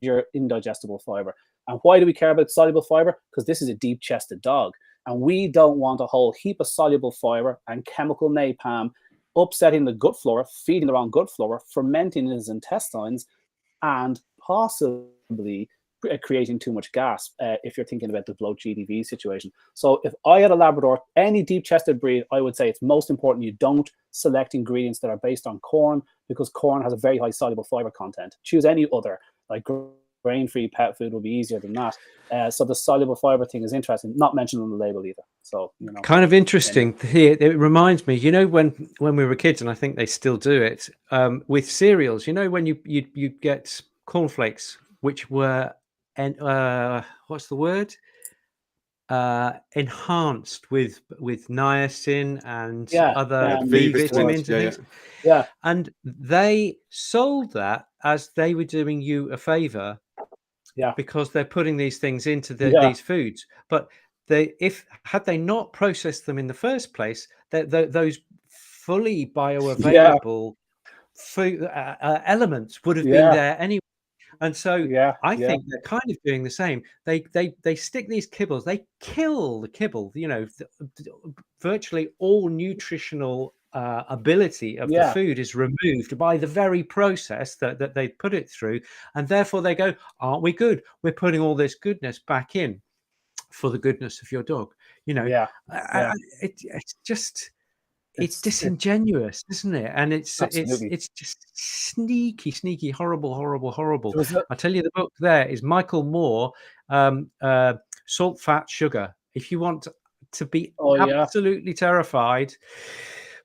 your indigestible fiber. And why do we care about soluble fiber? Because this is a deep-chested dog. And we don't want a whole heap of soluble fiber and chemical napalm upsetting the gut flora, feeding the wrong gut flora, fermenting in his intestines, and possibly creating too much gas if you're thinking about the bloat GDV situation. So if I had a Labrador, any deep-chested breed, I would say it's most important you don't select ingredients that are based on corn, because corn has a very high soluble fiber content. Choose any other, like grain-free pet food would be easier than that. So the soluble fiber thing is interesting, not mentioned on the label either. So kind of interesting. Here, it reminds me, when we were kids, and I think they still do it with cereals. When you get cornflakes, which were what's the word? Enhanced with niacin and other B vitamins and things. Yeah, and they sold that as they were doing you a favor. Yeah, because they're putting these things into these foods, but had they not processed them in the first place, those fully bioavailable food elements would have been there anyway. And so I think they're kind of doing the same. They stick these kibbles, they kill the kibble. Virtually all nutritional ability of the food is removed by the very process that they put it through, and therefore they go, aren't we good? We're putting all this goodness back in for the goodness of your dog. It's just it's disingenuous, isn't it? And it's just sneaky, horrible. I tell you, the book there is Michael Moore, Salt, Fat, Sugar. If you want to be absolutely terrified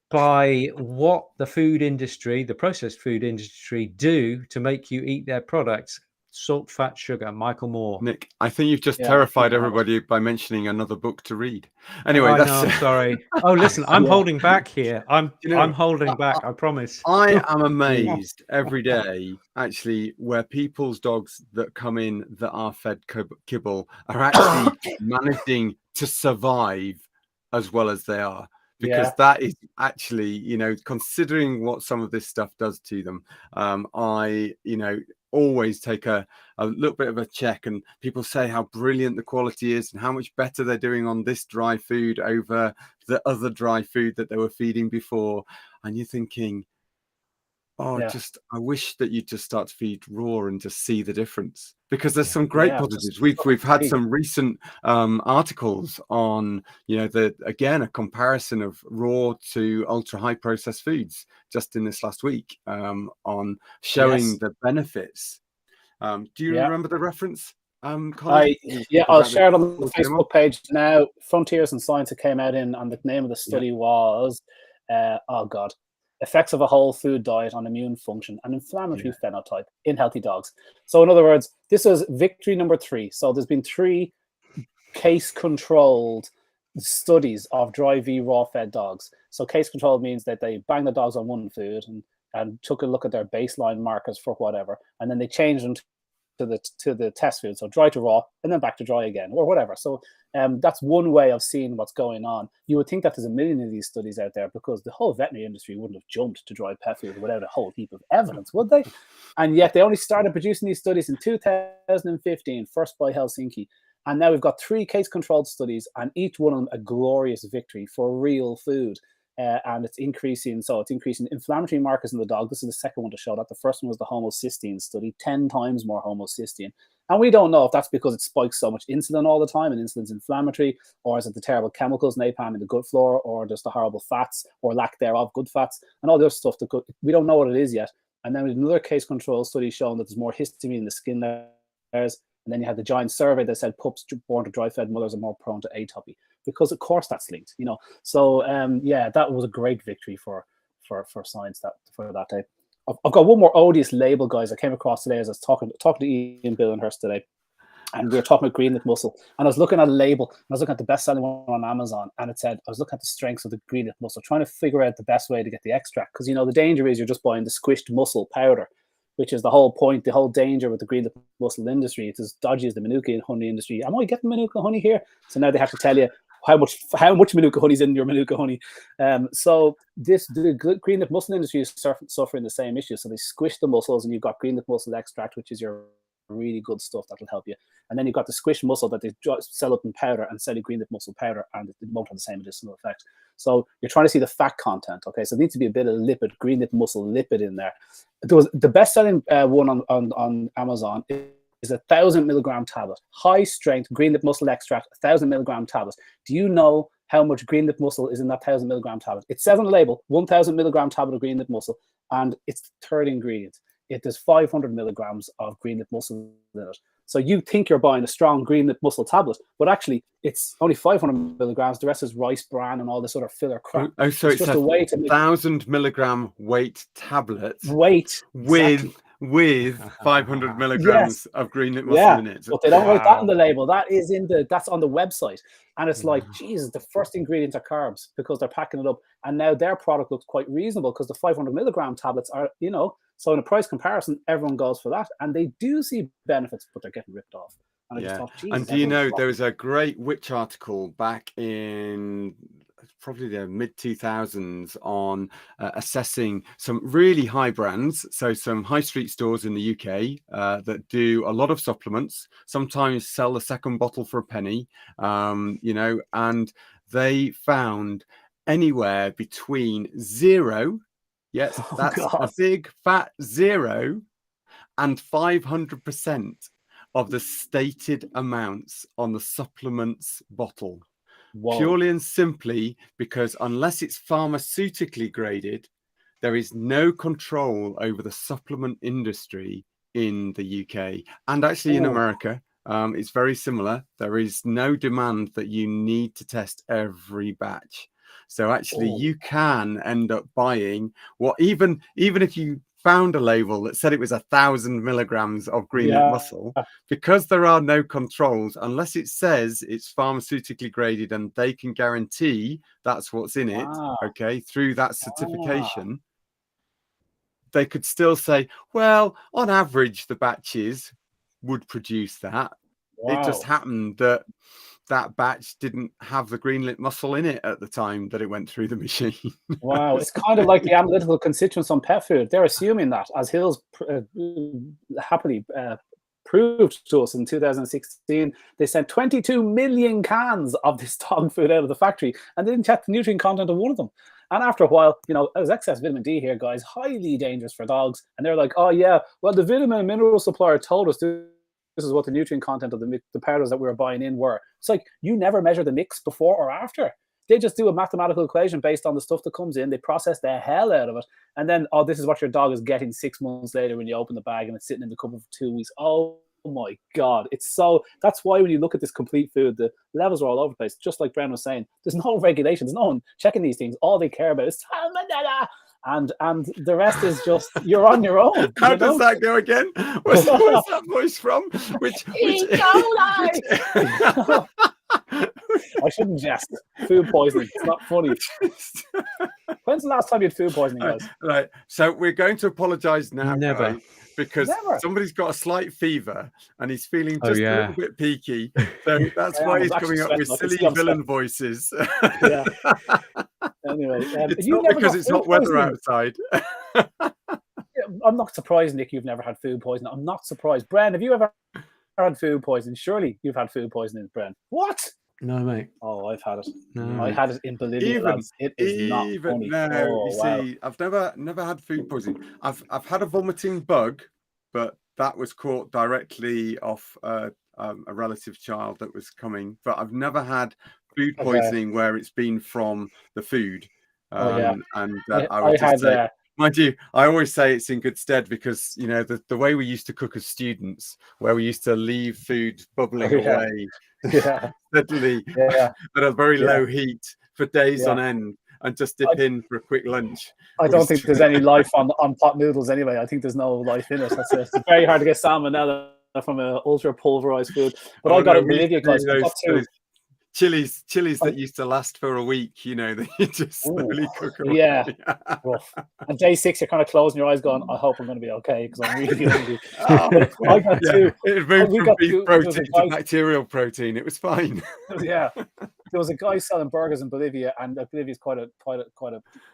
by what the food industry, the processed food industry, do to make you eat their products, salt, fat, sugar. Michael Moore. Nick, I think you've just terrified everybody by mentioning another book to read. Anyway, I know, I'm sorry. Oh, listen, I'm holding back here. I'm holding back. I promise. I am amazed every day, actually, where people's dogs that come in that are fed kibble are actually managing to survive as well as they are. Because that is actually, you know, considering what some of this stuff does to them, I, you know, always take a little bit of a check, and people say how brilliant the quality is and how much better they're doing on this dry food over the other dry food that they were feeding before. And you're thinking, oh, I wish that you'd just start to feed raw and just see the difference, because there's some great positives. We've had some recent articles on, you know, again a comparison of raw to ultra high processed foods just in this last week, on showing the benefits. Do you remember the reference? Conor? I'll share it on the Facebook page now. Frontiers in Science it came out in, and the name of the study was effects of a whole food diet on immune function and inflammatory phenotype in healthy dogs. So in other words, this was victory number 3. So there's been 3 case-controlled studies of dry v raw fed dogs. So case-controlled means that they bang the dogs on one food and took a look at their baseline markers for whatever, and then they changed them to the test food, so dry to raw and then back to dry again or whatever. So that's one way of seeing what's going on. You would think that there's a million of these studies out there, because the whole veterinary industry wouldn't have jumped to dry pet food without a whole heap of evidence, would they? And yet they only started producing these studies in 2015, first by Helsinki, and now we've got 3 case-controlled studies, and each one of them a glorious victory for real food. And it's increasing inflammatory markers in the dog. This is the second one to show that. The first one was the homocysteine study, 10 times more homocysteine. And we don't know if that's because it spikes so much insulin all the time, and insulin's inflammatory, or is it the terrible chemicals, napalm in the gut flora, or just the horrible fats, or lack thereof, good fats, and all the other stuff. We don't know what it is yet. And then there's another case control study showing that there's more histamine in the skin layers. And then you had the giant survey that said pups born to dry-fed mothers are more prone to atopy, because of course that's linked, you know. So that was a great victory for science for that day. I've got one more odious label, guys. I came across today as I was talking to Ian Billinghurst today, and we were talking about green lip mussel, and I was looking at a label, and I was looking at the best-selling one on Amazon, and it said, I was looking at the strengths of the green lip mussel, trying to figure out the best way to get the extract, because, you know, the danger is you're just buying the squished mussel powder, which is the whole point, the whole danger with the green lip mussel industry. It's as dodgy as the Manuka honey industry. Am I getting Manuka honey here? So now they have to tell you how much Manuka honey is in your Manuka honey. So the green lip mussel industry is suffering the same issue. So they squish the mussels, and you've got green lip mussel extract, which is your really good stuff that will help you. And then you've got the squished mussel that they sell up in powder, and sell you green lip mussel powder, and it won't have the same medicinal effect. So you're trying to see the fat content. Okay, so there needs to be a bit of lipid, green lip mussel lipid in there. There was the best-selling one on Amazon is 1,000 milligram tablet, high strength green lip mussel extract, 1,000 milligram tablet. Do you know how much green lip mussel is in that 1,000 milligram tablet? It says on the label 1,000 milligram tablet of green lip mussel, and it's the third ingredient. There's 500 milligrams of green lip mussel in it. So you think you're buying a strong green lip mussel tablet, but actually it's only 500 milligrams. The rest is rice bran and all this other filler crap. Oh, so it's just a way to 1,000 milligram weight tablet. With 500 milligrams of green lip mussel in it. But they don't write that on the label. That's on the website. And it's like, Jesus, the first ingredients are carbs, because they're packing it up. And now their product looks quite reasonable, because the 500 milligram tablets are, you know, so in a price comparison, everyone goes for that. And they do see benefits, but they're getting ripped off. And I just thought, Jesus, and do you know, there was a great Which article back in probably the mid-2000s on assessing some really high brands, so some high street stores in the UK that do a lot of supplements, sometimes sell a second bottle for a penny, you know, and they found anywhere between 0, yes, that's a big fat 0, and 500% of the stated amounts on the supplements bottle. Whoa. Purely and simply because unless it's pharmaceutically graded, there is no control over the supplement industry in the UK, and actually in America. It's very similar. There is no demand that you need to test every batch. So actually you can end up buying what, even if you found a label that said it was 1,000 milligrams of greenlet mussel, because there are no controls, unless it says it's pharmaceutically graded and they can guarantee that's what's in it, okay, through that certification, they could still say, well, on average, the batches would produce that. It just happened that that batch didn't have the greenlet mussel in it at the time that it went through the machine. Wow, it's kind of like the analytical constituents on pet food. They're assuming that, as Hills happily proved to us in 2016, they sent 22 million cans of this dog food out of the factory, and they didn't check the nutrient content of one of them. And after a while, you know, there's excess vitamin D here, guys, highly dangerous for dogs. And they're like, oh yeah, well, the vitamin and mineral supplier told us this is what the nutrient content of the powders that we were buying in were. It's like, you never measure the mix before or after. They just do a mathematical equation based on the stuff that comes in. They process the hell out of it. And then, oh, this is what your dog is getting 6 months later when you open the bag and it's sitting in the cupboard for 2 weeks. Oh my God. It's so, that's why when you look at this complete food, the levels are all over the place. Just like Bren was saying, there's no regulations, no one checking these things. All they care about is salmonella. And the rest is just, you're on your own. How does that go again? Where's that voice from? Which I shouldn't jest. Food poisoning. It's not funny. When's the last time you had food poisoning, guys? Right. So we're going to apologise now. Never. Guys, because somebody's got a slight fever and he's feeling just a little bit peaky. So that's why he's coming up with silly villain voices. Yeah. Anyway, it's not because it's hot weather outside. I'm not surprised, Nick, you've never had food poisoning. I'm not surprised. Bren, have you ever had food poisoning? Surely you've had food poisoning, Bren. What? No, mate. Oh, I've had it. No. I had it in Bolivia. It is not funny. No, see, I've never had food poisoning. I've had a vomiting bug, but that was caught directly off a relative child that was coming. But I've never had food poisoning where it's been from the food. And I would just say, mind you, I always say it's in good stead because, you know, the way we used to cook as students, where we used to leave food bubbling away steadily at a very low heat for days on end and just dip in for a quick lunch. I don't think there's any life on pot noodles anyway. I think there's no life in it. It's very hard to get salmonella from an ultra pulverized food. But I got it in Bolivia, guys. Chilies that used to last for a week, you know, that you just slowly cook away. Yeah. Rough. And day 6, you're kind of closing your eyes going, I hope I'm going to be okay because I'm really hungry. I got two. It moved from beef protein to bacterial protein. It was fine. Yeah. There was a guy selling burgers in Bolivia, and Bolivia is quite a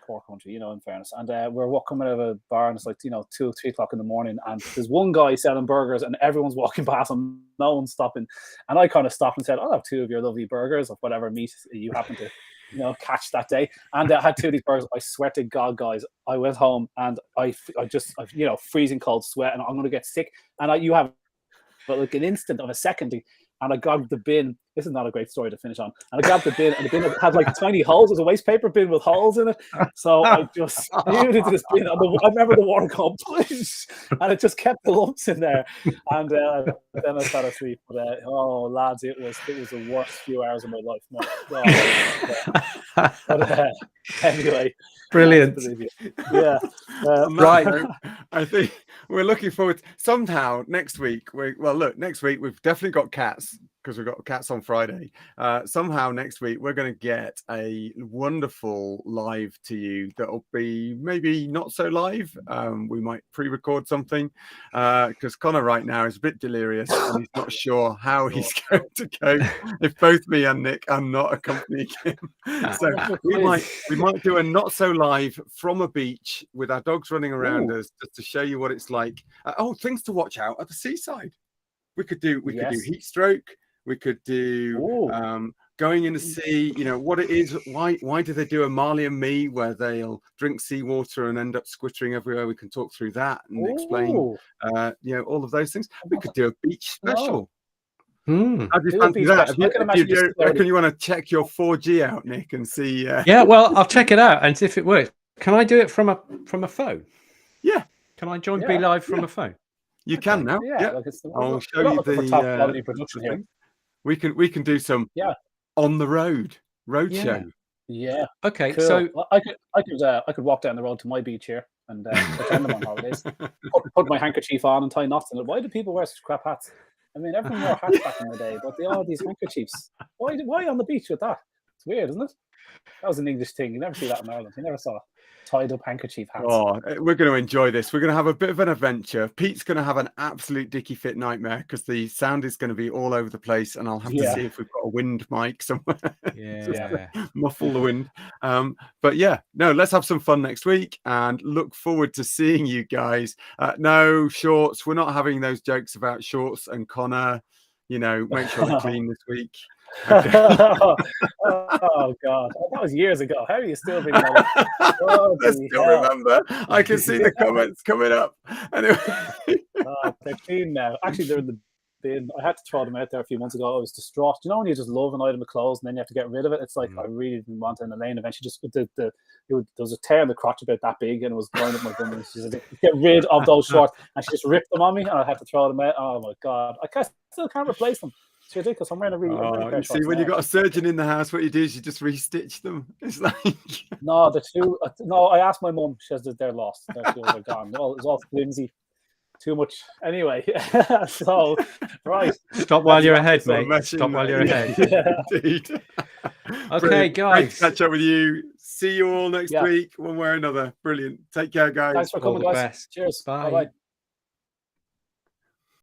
poor country, you know, in fairness. And we're coming out of a bar, and it's like, you know, 2 or 3 o'clock in the morning, and there's one guy selling burgers, and everyone's walking past him, no one's stopping. And I kind of stopped and said, I'll have 2 of your lovely burgers of whatever meat you happen to, you know, catch that day. And I had 2 of these burgers. I swear to God, guys, I went home and I just, you know, freezing cold sweat, and I'm going to get sick. And you have like an instant of a second. And I grabbed the bin. This is not a great story to finish on. And I grabbed the bin, and the bin had like tiny holes. It was a waste paper bin with holes in it. So I just spewed into this bin. And I remember the water going, please, and it just kept the lumps in there. And then I fell asleep. But oh, lads, it was the worst few hours of my life. But anyway, brilliant. Yeah, right. I think we're looking forward to, somehow next week. Next week we've definitely got cats because we've got cats on Friday. Somehow next week we're going to get a wonderful live to you that'll be maybe not so live. We might pre-record something because Conor right now is a bit delirious and he's not sure how he's going to cope if both me and Nick are not accompanying him. So we might do a not so live from a beach with our dogs running around us just to show you what it's like. Things to watch out at the seaside. We could do heat stroke. We could do going in the sea, you know, what it is. Why do they do a Marley and Me where they'll drink seawater and end up squittering everywhere? We can talk through that and explain, you know, all of those things. We could do a beach special. How do you fancy that? Do you reckon you want to check your 4G out, Nick, and see? Yeah, well, I'll check it out and see if it works. Can I do it from a phone? Yeah. Can I join Be Live from a phone? You can now. Yeah. Like I'll show you the top quality production here. We can do some on the road show. Yeah. Okay. Cool. So I could walk down the road to my beach here. and pretend I'm on holidays. Put my handkerchief on and tie knots in it. Why do people wear such crap hats? I mean, everyone wore hats back in the day, but they all had these handkerchiefs. Why on the beach with that? It's weird, isn't it? That was an English thing. You never see that in Ireland. You never saw tied up handkerchief hats. Oh, we're going to enjoy this. We're going to have a bit of an adventure. Pete's going to have an absolute dicky fit nightmare because the sound is going to be all over the place, and I'll have to see if we've got a wind mic somewhere. Yeah, muffle the wind. But yeah, no, let's have some fun next week and look forward to seeing you guys. No shorts. We're not having those jokes about shorts and Conor. You know, make sure they're clean this week. Okay. Oh God, that was years ago. How are you still being like, I still remember. I can see the comments coming up. Anyway, they're clean now. Actually, they're in the bin. I had to throw them out there a few months ago. I was distraught. You know when you just love an item of clothes and then you have to get rid of it? It's like I really didn't want it in the lane. Eventually, just there was a tear in the crotch about that big, and it was going up my bum. And she said, "Get rid of those shorts," and she just ripped them on me, and I had to throw them out. Oh my God, I still can't replace them. It's ridiculous. I'm wearing a really. See, when you've got a surgeon in the house, what you do is you just restitch them. It's like no, the two. No, I asked my mum. She says that they're lost. They're gone. It's all flimsy. Too much. Anyway, so right. Stop while you're ahead, mate. Stop while you're ahead. Indeed. Okay, guys. Great to catch up with you. See you all next week, one way or another. Brilliant. Take care, guys. Thanks for coming, guys. Cheers. Bye. Bye.